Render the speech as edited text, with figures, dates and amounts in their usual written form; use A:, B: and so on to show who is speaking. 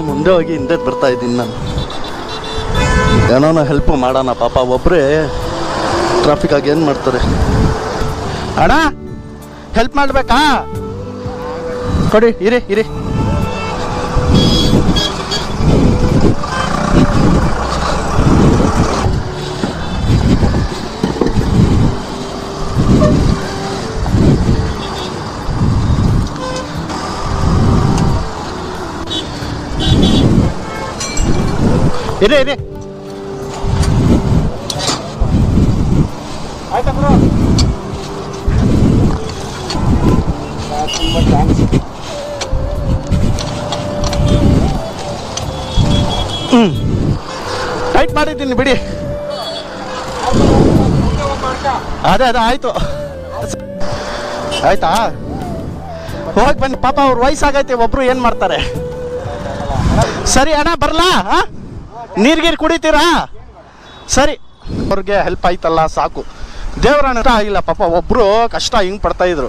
A: ಮುಂದೆ ಹೋಗಿ ಹಿಂದೆ ಬರ್ತಾ ಇದ್ದೀನಿ ನಾನು. ಏನೋ ಹೆಲ್ಪ್ ಮಾಡೋಣ ಪಾಪ, ಒಬ್ಬರೇ ಟ್ರಾಫಿಕಾಗಿ ಏನು ಮಾಡ್ತಾರೆ. ಅಣ್ಣ ಹೆಲ್ಪ್ ಮಾಡಬೇಕಾ? ಕೊಡಿ, ಇರಿ ಇರಿ. ಇರಿ ಇರಿ. ಆಯ್ತಾ ಬ್ರೋ? ತುಂಬ ಥ್ಯಾಂಕ್ಸ್. ಟೈಟ್ ಮಾಡಿದ್ದೀನಿ ಬಿಡಿ. ಅದೇ ಆಯಿತು. ಆಯ್ತಾ? ಹೋಗಿ ಬನ್ನಿ. ಪಾಪ ಅವ್ರ ವಯಸ್ಸಾಗೈತೆ, ಒಬ್ರು ಏನು ಮಾಡ್ತಾರೆ. ಸರಿ ಅಣ್ಣ, ಬರಲಾ? ನೀರ್ಗೀರು ಕುಡಿತೀರಾ? ಸರಿ, ಅವ್ರಿಗೆ ಹೆಲ್ಪ್ ಆಯ್ತಲ್ಲ ಸಾಕು. ದೇವ್ರಣ್ಣ ಆಗಿಲ್ಲ ಪಾಪ, ಒಬ್ಬರು ಕಷ್ಟ ಹಿಂಗೆ ಪಡ್ತಾಯಿದ್ರು.